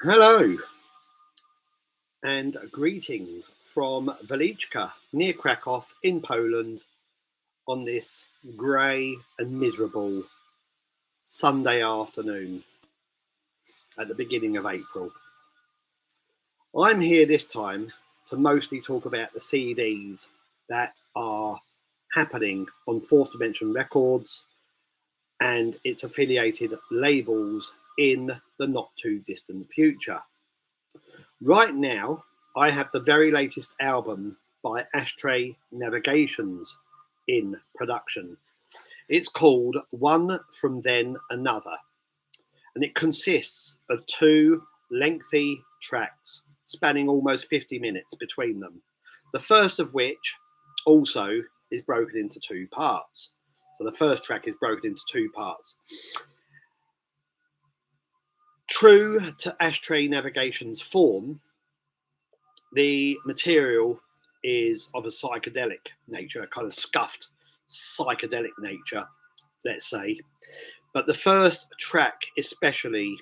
Hello and greetings from Waliczka near Krakow in Poland on this grey and miserable Sunday afternoon at the beginning of April. I'm here this time to mostly talk about the CDs that are happening on Fourth Dimension Records and its affiliated labels in the not too distant future. Right now, I have the very latest album by Ashtray Navigations in production. It's called One From Then Another, and it consists of two lengthy tracks spanning almost 50 minutes between them. The first of which also is broken into two parts. So the first track is broken into two parts. True to Ashtray Navigation's form, the material is of a psychedelic nature, a kind of scuffed psychedelic nature, let's say. But the first track, especially,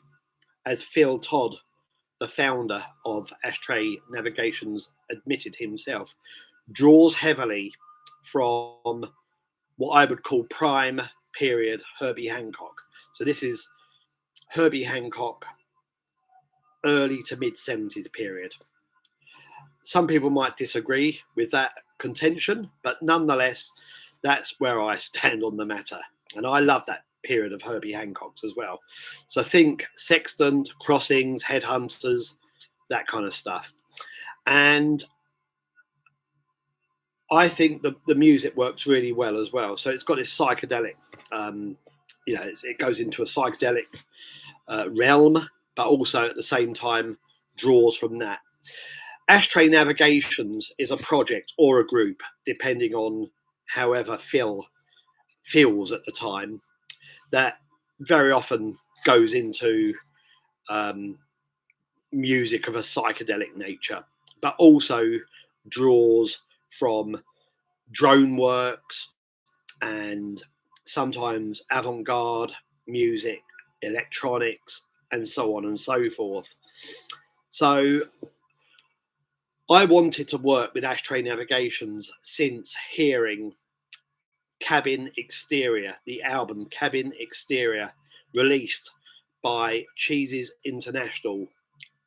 as Phil Todd, the founder of Ashtray Navigations, admitted himself, draws heavily from what I would call prime period Herbie Hancock. So this is Herbie Hancock, early to mid 70s period. Some people might disagree with that contention, but nonetheless, that's where I stand on the matter. And I love that period of Herbie Hancock's as well. So think Sextant, Crossings, Headhunters, that kind of stuff. And I think the music works really well as well. So it's got this psychedelic, it goes into a psychedelic realm, but also at the same time draws from that. Ashtray Navigations is a project or a group, depending on however Phil feels at the time, that very often goes into music of a psychedelic nature, but also draws from drone works and sometimes avant-garde music, electronics, and so on and so forth. So I wanted to work with Ashtray Navigations since hearing Cabin Exterior, the album Cabin Exterior, released by Cheeses International,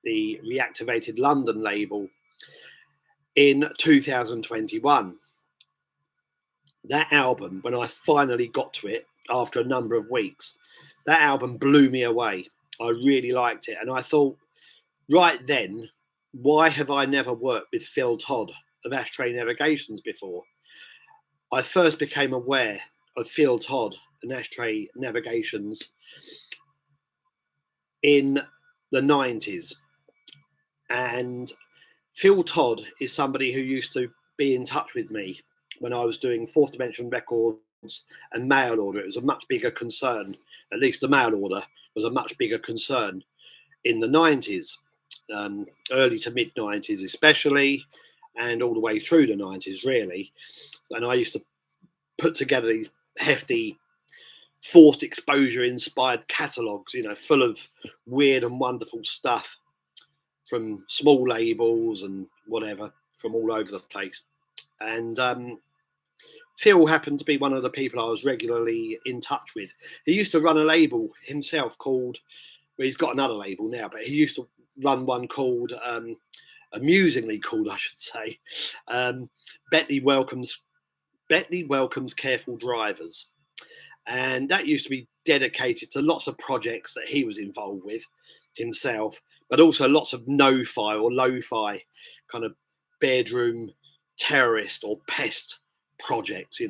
the reactivated London label, in 2021. That album, when I finally got to it after a number of weeks, that album blew me away. I really liked it. And I thought, right then, why have I never worked with Phil Todd of Ashtray Navigations before? I first became aware of Phil Todd and Ashtray Navigations in the 90s. And Phil Todd is somebody who used to be in touch with me when I was doing Fourth Dimension Records and mail order. It was a much bigger concern. At least the mail order was a much bigger concern in the 90s, early to mid 90s especially, and all the way through the 90s really. And I used to put together these hefty forced exposure inspired catalogues, full of weird and wonderful stuff from small labels and whatever from all over the place. And Phil happened to be one of the people I was regularly in touch with. He used to run a label himself called, well, he's got another label now, but he used to run one called, amusingly called, I should say, Bentley Welcomes Careful Drivers. And that used to be dedicated to lots of projects that he was involved with himself, but also lots of no-fi or lo-fi kind of bedroom terrorist or pest projects,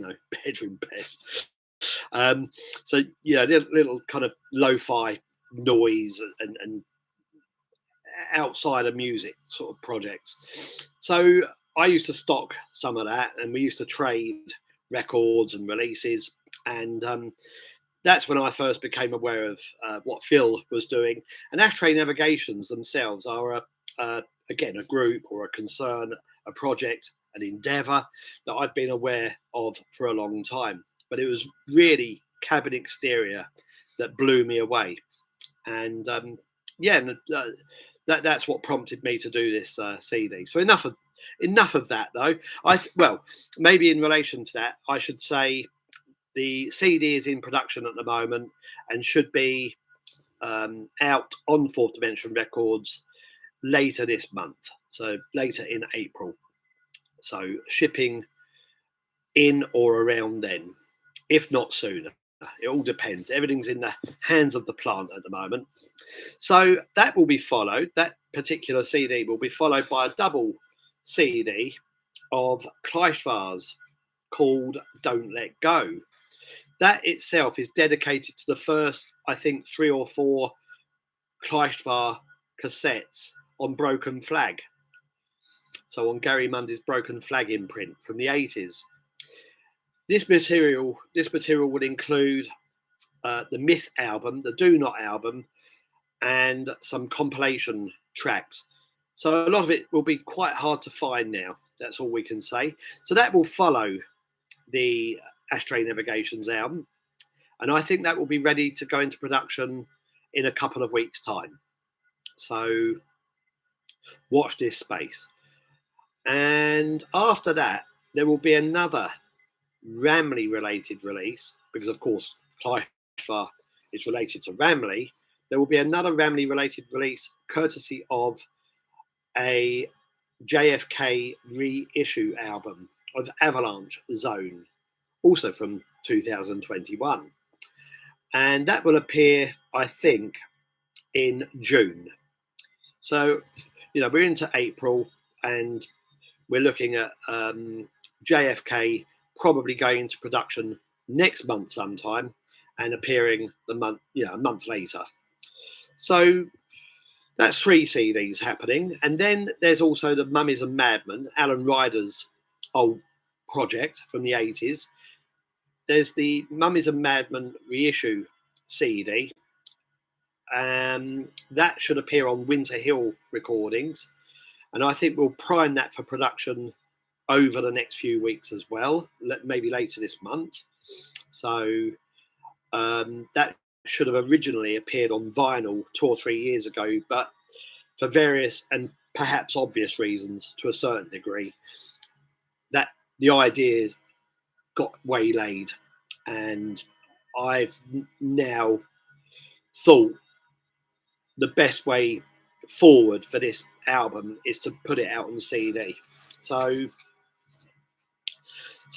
bedroom pest. So, little kind of lo-fi noise and outside of music sort of projects. So I used to stock some of that, and we used to trade records and releases. And that's when I first became aware of what Phil was doing. And Ashtray Navigations themselves are, again, a group or a concern, a project, an endeavour that I've been aware of for a long time. But it was really Cabin Exterior that blew me away. And that's what prompted me to do this CD. So enough of that, though. Well, maybe in relation to that, I should say the CD is in production at the moment and should be out on Fourth Dimension Records later this month, so later in April. So shipping in or around then, if not sooner. It all depends. Everything's in the hands of the plant at the moment. So that will be followed. That particular CD will be followed by a double CD of Kleistwar's called Don't Let Go. That itself is dedicated to the first, I think, 3 or 4 Kleistwar cassettes on Broken Flag. So on Gary Mundy's Broken Flag imprint from the 80s. This material would include the Myth album, the Do Not album, and some compilation tracks. So a lot of it will be quite hard to find now. That's all we can say. So that will follow the Ashtray Navigations album. And I think that will be ready to go into production in a couple of weeks' time. So watch this space. And after that, there will be another Ramley related release, because of course Kleistwar is related to Ramley. There will be another Ramley related release courtesy of a JFK reissue album of Avalanche Zone, also from 2021. And that will appear, I think, in June. So, we're into April and we're looking at JFK probably going into production next month sometime and appearing a month later. So that's 3 CDs happening. And then there's also the Mummies and Madmen, Alan Ryder's old project from the 80s. There's the Mummies and Madmen reissue CD. That should appear on Winter Hill Recordings. And I think we'll prime that for production over the next few weeks as well, maybe later this month. So that should have originally appeared on vinyl 2 or 3 years ago, but for various and perhaps obvious reasons to a certain degree, that the idea got waylaid, and I've now thought the best way forward for this album is to put it out on CD. So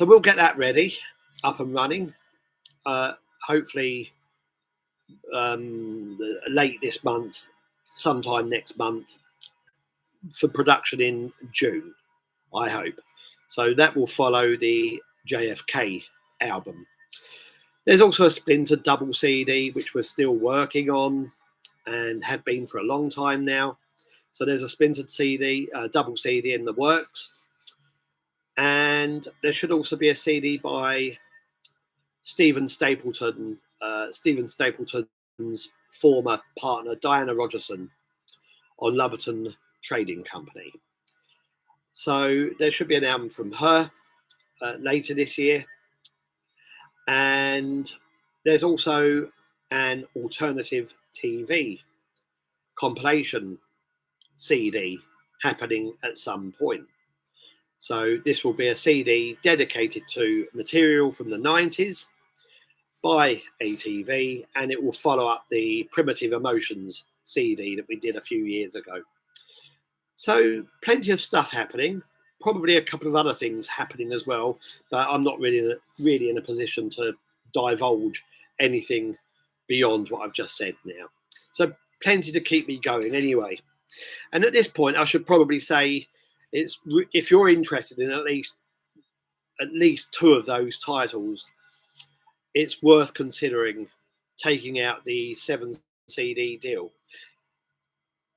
we'll get that ready, up and running, hopefully late this month, sometime next month, for production in June, I hope. So that will follow the JFK album. There's also a Splinter double CD, which we're still working on and have been for a long time now. So there's a Splintered CD, double CD in the works. And there should also be a CD by Stephen Stapleton's former partner, Diana Rogerson, on Lumberton Trading Company. So there should be an album from her later this year. And there's also an alternative TV compilation CD happening at some point. So this will be a CD dedicated to material from the 90s by ATV, and it will follow up the Primitive Emotions CD that we did a few years ago. So plenty of stuff happening, probably a couple of other things happening as well, but I'm not really in a position to divulge anything beyond what I've just said now. So plenty to keep me going anyway. And at this point, I should probably say, if you're interested in at least 2 of those titles, it's worth considering taking out the 7 CD deal.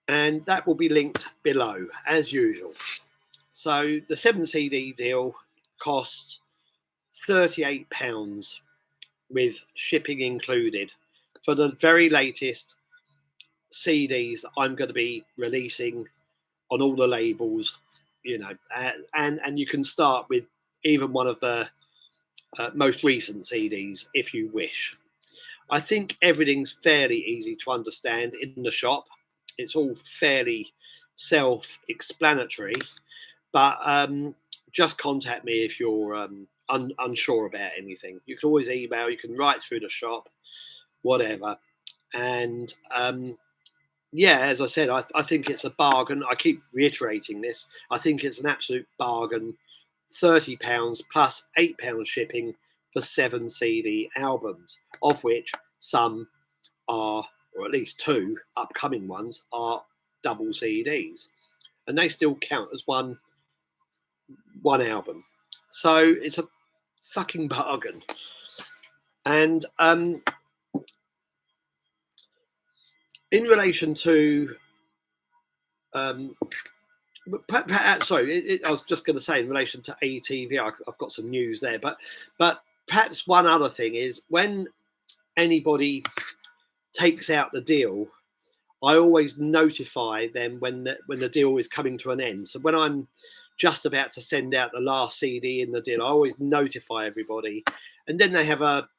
And that will be linked below, as usual. So the 7 CD deal costs £38 with shipping included for the very latest CDs that I'm going to be releasing on all the labels, and you can start with even one of the most recent CDs if you wish. I think everything's fairly easy to understand in the shop. It's all fairly self-explanatory, but just contact me if you're unsure about anything. You can always email, you can write through the shop, whatever. And yeah, as I said, I think it's a bargain. I keep reiterating this. I think it's an absolute bargain. £30 plus £8 shipping for 7 CD albums, of which some are, or at least 2 upcoming ones, are double CDs, and they still count as one album. So it's a fucking bargain. And in relation to sorry, I was just going to say in relation to ATV, I've got some news there, but perhaps one other thing is when anybody takes out the deal, I always notify them when the deal is coming to an end. So when I'm just about to send out the last CD in the deal, I always notify everybody, and then they have a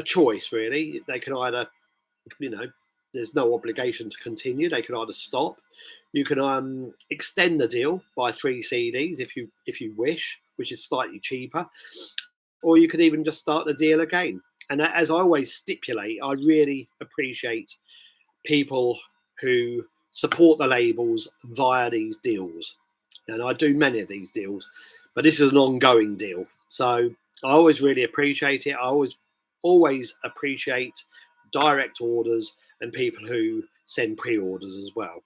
choice really. They can either, there's no obligation to continue. They can either stop. You can extend the deal by 3 CDs if you wish, which is slightly cheaper, or you could even just start the deal again. And as I always stipulate, I really appreciate people who support the labels via these deals. And I do many of these deals, but this is an ongoing deal. So I always really appreciate it. I always appreciate direct orders and people who send pre-orders as well.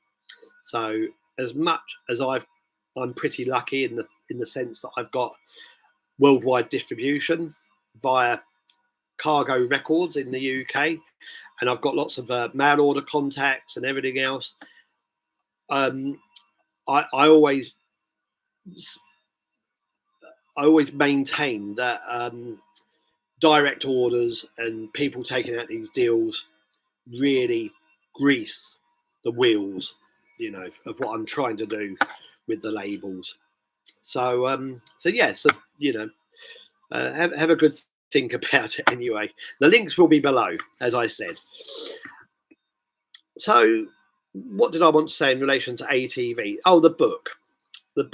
So as much as I'm pretty lucky in the sense that I've got worldwide distribution via Cargo Records in the UK, and I've got lots of mail order contacts and everything else. I always maintain that direct orders and people taking out these deals really grease the wheels, of what I'm trying to do with the labels. So have a good think about it anyway. The links will be below, as I said. So what did I want to say in relation to ATV? Oh, the book, the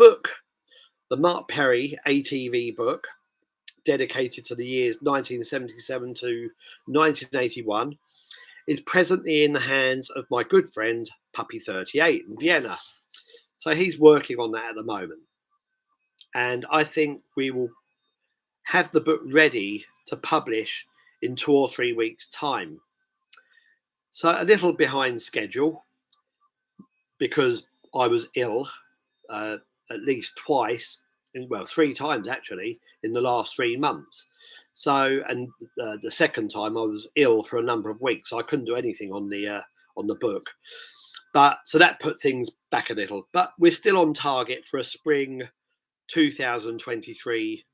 Mark Perry ATV book, dedicated to the years 1977 to 1981, is presently in the hands of my good friend Puppy 38 in Vienna. So he's working on that at the moment. And I think we will have the book ready to publish in 2 or 3 weeks' time. So a little behind schedule because I was ill at least twice, 3 times actually, in the last 3 months. So, and the second time I was ill for a number of weeks. So I couldn't do anything on the book. But so that put things back a little. But we're still on target for a spring 2023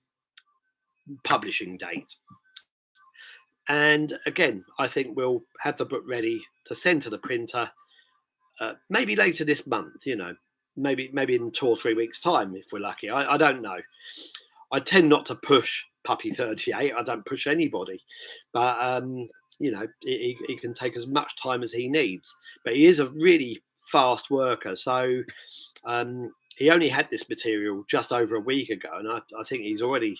publishing date. And again, I think we'll have the book ready to send to the printer maybe later this month, maybe in 2 or 3 weeks' time if we're lucky. I don't know. I tend not to push Puppy 38. I don't push anybody, but he can take as much time as he needs. But he is a really fast worker, so he only had this material just over a week ago, and I think he's already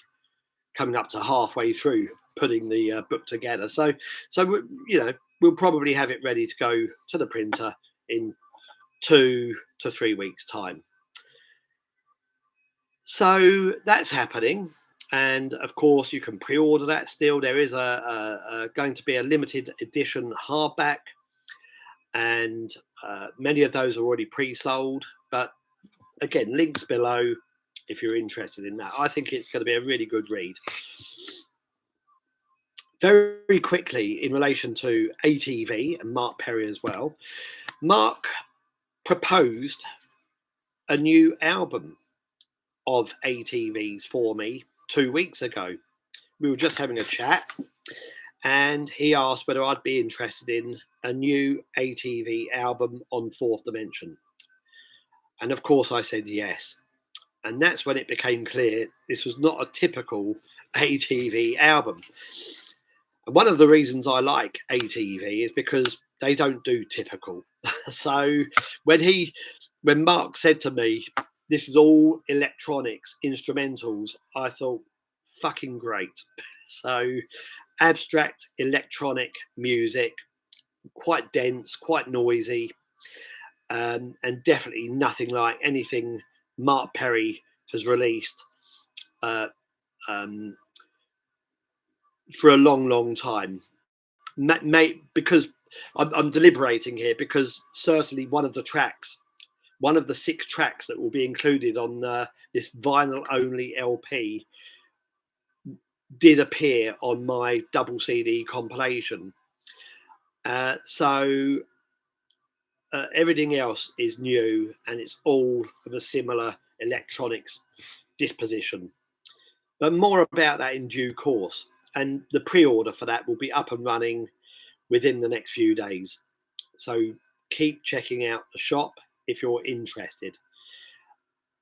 coming up to halfway through putting the book together. So we'll probably have it ready to go to the printer in 2 to 3 weeks' time. So that's happening, and of course you can pre-order that still. There is going to be a limited edition hardback, and many of those are already pre-sold. But again, links below if you're interested in that. I think it's going to be a really good read. Very quickly, in relation to ATV and Mark Perry as well, Mark proposed a new album of ATVs for me 2 weeks ago. We were just having a chat, and he asked whether I'd be interested in a new ATV album on Fourth Dimension. And of course I said yes. And that's when it became clear this was not a typical ATV album. And one of the reasons I like ATV is because they don't do typical. So when Mark said to me, this is all electronics, instrumentals, I thought, fucking great. So abstract electronic music, quite dense, quite noisy, and definitely nothing like anything Mark Perry has released uh, um, for a long, long time. Because I'm deliberating here, because certainly one of the 6 tracks that will be included on this vinyl only LP did appear on my double CD compilation. So everything else is new, and it's all of a similar electronics disposition. But more about that in due course. And the pre-order for that will be up and running within the next few days. So keep checking out the shop if you're interested.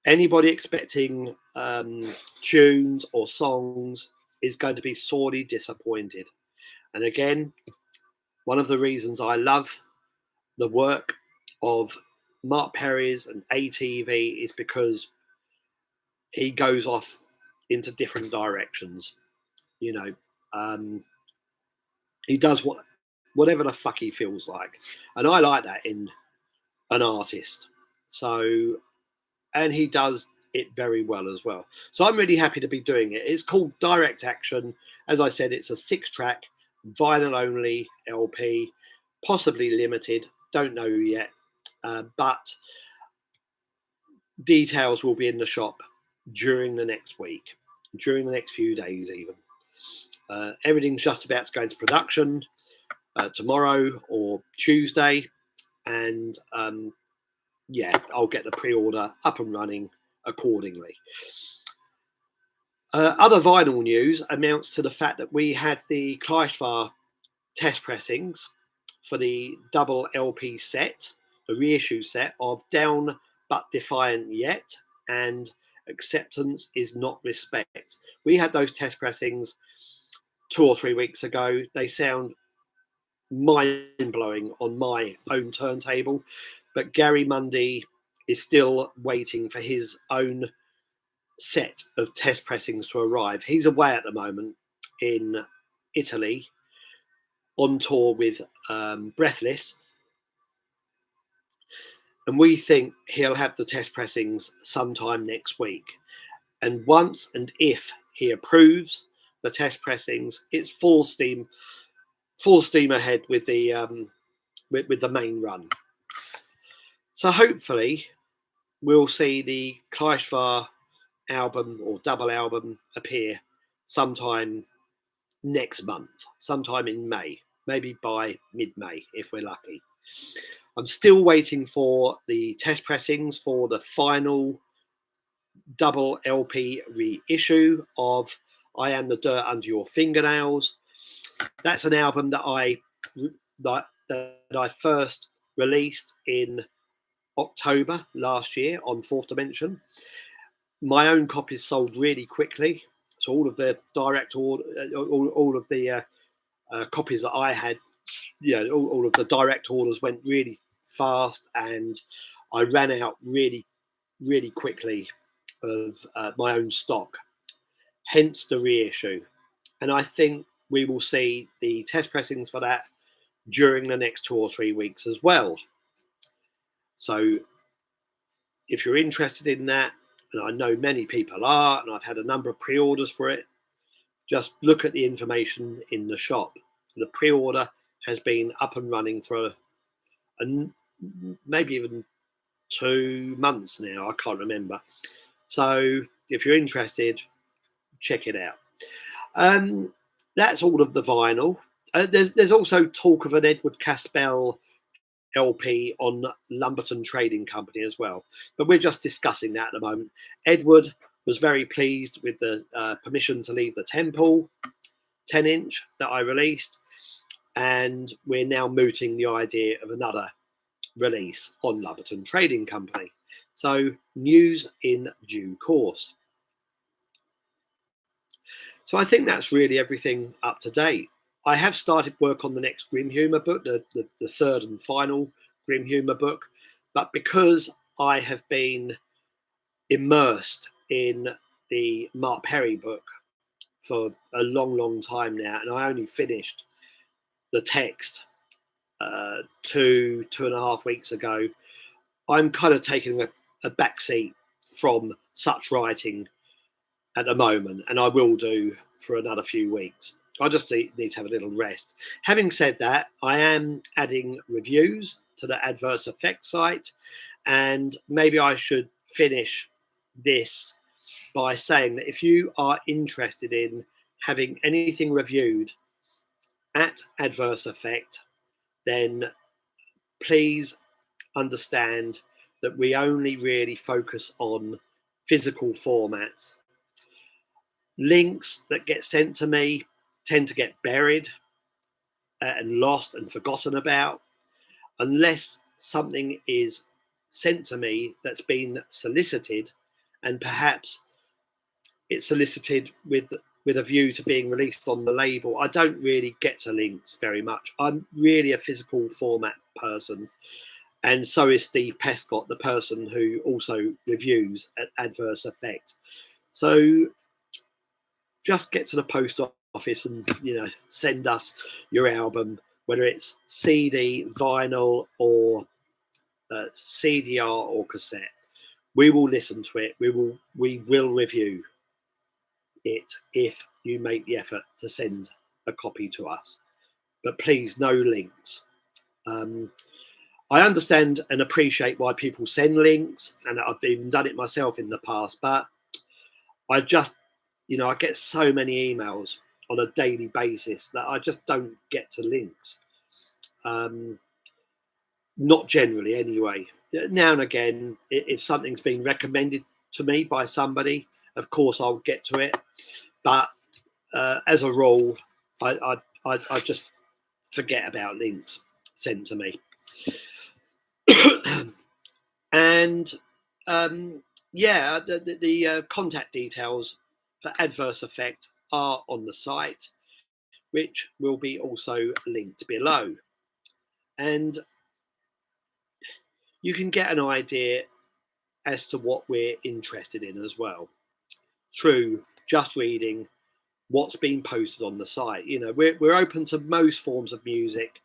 Anybody expecting tunes or songs is going to be sorely disappointed. And again, one of the reasons I love the work of Mark Perry's and ATV is because he goes off into different directions. You know, he does whatever the fuck he feels like, and I like that in an artist. So, and he does it very well as well. So I'm really happy to be doing it. It's called Direct Action. As I said, it's a 6-track vinyl only LP, possibly limited. Don't know yet, but details will be in the shop during the next week, during the next few days even. Everything's just about to go into production tomorrow or Tuesday, and yeah, I'll get the pre-order up and running accordingly. Other vinyl news amounts to the fact that we had the Kleistvar test pressings for the double LP set, the reissue set of Down But Defiant Yet and Acceptance Is Not Respect. We had those test pressings 2 or 3 weeks ago. They sound mind-blowing on my own turntable, but Gary Mundy is still waiting for his own set of test pressings to arrive. He's away at the moment in Italy on tour with Breathless, and we think he'll have the test pressings sometime next week. And once and if he approves the test pressings, it's full steam ahead with the main run. So hopefully we'll see the Kleistvar album or double album appear sometime next month, sometime in May, maybe by mid-May if we're lucky. I'm still waiting for the test pressings for the final double LP reissue of I Am the Dirt Under Your Fingernails. That's an album that I first released in October last year on Fourth Dimension. My own copies sold really quickly, so all of the direct order, all of the copies that I had, all of the direct orders went really fast, and I ran out really, really quickly of my own stock. Hence the reissue, and I think we will see the test pressings for that during the next 2 or 3 weeks as well. So if you're interested in that, and I know many people are, and I've had a number of pre-orders for it, just look at the information in the shop. The pre-order has been up and running for maybe even 2 months now. I can't remember. So if you're interested, check it out. That's all of the vinyl. There's also talk of an Edward Caspell LP on Lumberton Trading Company as well, but we're just discussing that at the moment. Edward was very pleased with the permission to leave the temple 10-inch that I released, and we're now mooting the idea of another release on Lumberton Trading Company. So news in due course. So I think that's really everything up to date. I have started work on the next Grim Humour book, the third and final Grim Humour book, but because I have been immersed in the Mark Perry book for a long time now, and I only finished the text 2.5 weeks ago, I'm kind of taking a backseat from such writing at the moment, and I will do for another few weeks. I just need to have a little rest. Having said that, I am adding reviews to the Adverse Effects site, and maybe I should finish this by saying that if you are interested in having anything reviewed at Adverse Effect, then please understand that we only really focus on physical formats. Links that get sent to me tend to get buried and lost and forgotten about, unless something is sent to me that's been solicited, and perhaps it's solicited with a view to being released on the label. I don't really get to links very much. I'm really a physical format person, and so is Steve Pescott, the person who also reviews at Adverse Effect. So just get to the post office and, send us your album, whether it's CD, vinyl, or CDR or cassette. We will listen to it. We will review it if you make the effort to send a copy to us. But please, no links. I understand and appreciate why people send links, and I've even done it myself in the past, but I just, I get so many emails on a daily basis that I just don't get to links. Not generally anyway. Now and again, if something's been recommended to me by somebody, of course I'll get to it. But as a rule, I just forget about links sent to me. And the contact details for Adverse Effect are on the site, which will be also linked below. And you can get an idea as to what we're interested in as well through just reading what's been posted on the site. We're open to most forms of music.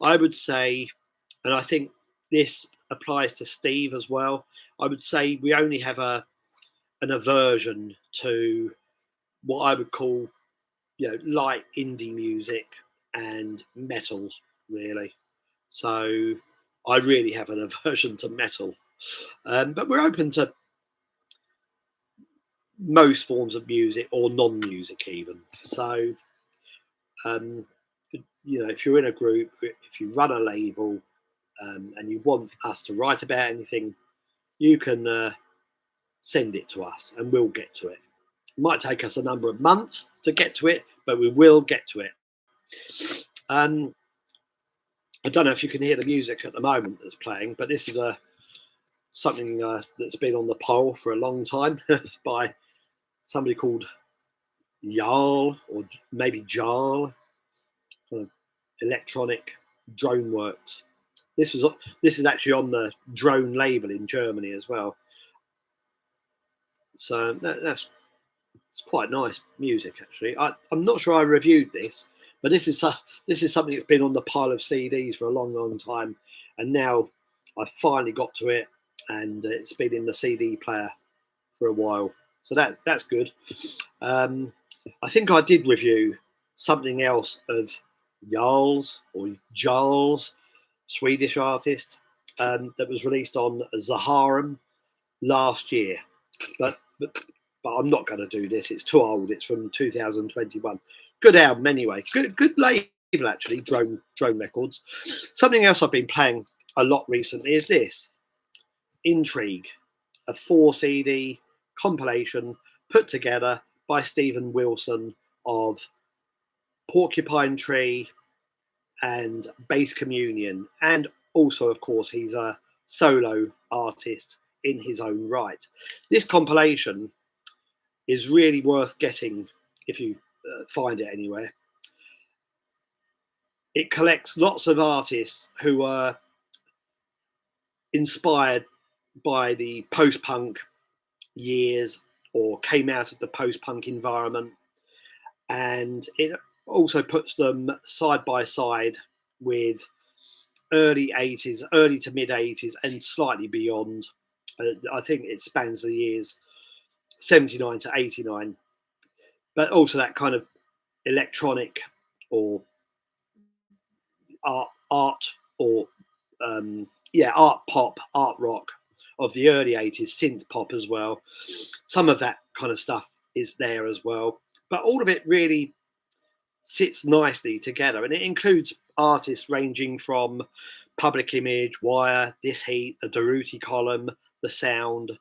I would say, and I think this applies to Steve as well, I would say we only have an aversion to what I would call, light indie music and metal, really. So I really have an aversion to metal. But we're open to most forms of music, or non-music even. So, if you're in a group, if you run a label, and you want us to write about anything, you can send it to us and we'll get to it. It might take us a number of months to get to it, but we will get to it. I don't know if you can hear the music at the moment that's playing, but this is something that's been on the pole for a long time by somebody called Jarl, or maybe Jarl, kind of electronic drone works. This is actually on the drone label in Germany as well. So it's quite nice music, actually. I'm not sure I reviewed this, but this is something that's been on the pile of CDs for a long time, and now I finally got to it, and it's been in the CD player for a while. So that's good. I think I did review something else of Jarl's, Swedish artist, that was released on Zaharam last year, but I'm not going to do this. It's too old. It's from 2021. Good album anyway. Good label, actually. Drone Records. Something else I've been playing a lot recently is this Intrigue, a 4 CD compilation put together by Stephen Wilson of Porcupine Tree and Bass Communion, and also, of course, he's a solo artist in his own right. This compilation is really worth getting if you find it anywhere. it collects lots of artists who were inspired by the post-punk years or came out of the post-punk environment, and it also puts them side by side with early 80s, early to mid 80s, and slightly beyond. I think it spans the years 79 to 89, but also that kind of electronic or art or art pop, art rock of the early 80s, synth pop as well. Some of that kind of stuff is there as well, but all of it really sits nicely together, and it includes artists ranging from Public Image, Wire, This Heat, the Durruti Column, The Sound.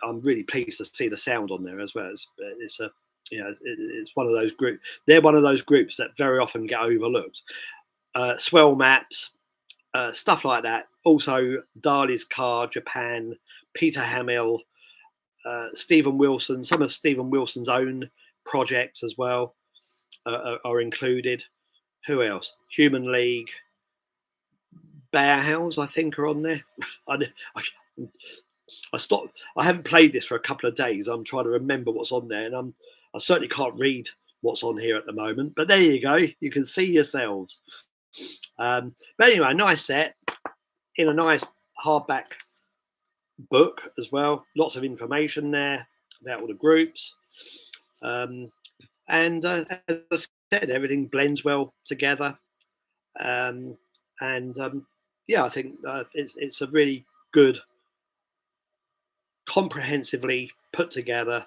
I'm really pleased to see The Sound on there as well. It's a, you know, it's one of those groups. They're one of those groups that very often get overlooked. Swell Maps, stuff like that. Also, Dali's Car, Japan, Peter Hamill, Stephen Wilson. Some of Stephen Wilson's own projects as well are included. Who else? Human League, Bauhaus, I think, are on there. I stopped. I haven't played this for a couple of days. I'm trying to remember what's on there, and I certainly can't read what's on here at the moment. But there you go. You can see yourselves. But anyway, nice set in a nice hardback book as well. Lots of information there about all the groups. And as I said, everything blends well together. Yeah, I think it's a really good, comprehensively put together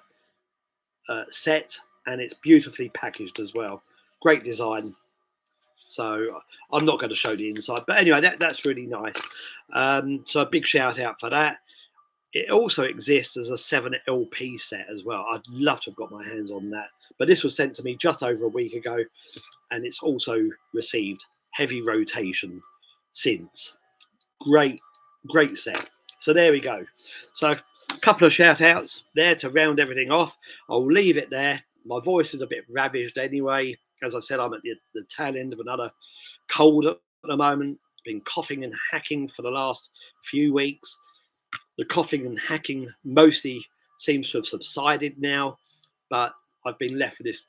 set, and it's beautifully packaged as well. Great design. So I'm not going to show the inside, but anyway, that's really nice. So a big shout out for that. It also exists as a 7 LP set as well. I'd love to have got my hands on that, but this was sent to me just over a week ago, and it's also received heavy rotation since. Great set. So there we go. So a couple of shout outs there to round everything off. I'll leave it there. My voice is a bit ravaged anyway. As I said, I'm at the tail end of another cold at the moment. Been coughing and hacking for the last few weeks. The coughing and hacking mostly seems to have subsided now, but I've been left with this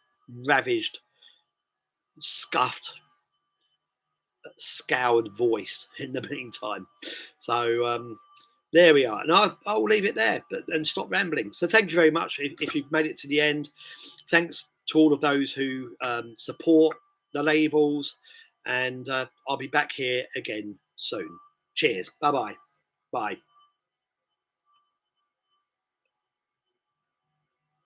ravaged, scuffed, scoured voice in the meantime. So there we are, and I'll leave it there and stop rambling. So thank you very much if you've made it to the end. Thanks to all of those who support the labels, and I'll be back here again soon. Cheers. Bye-bye. Bye.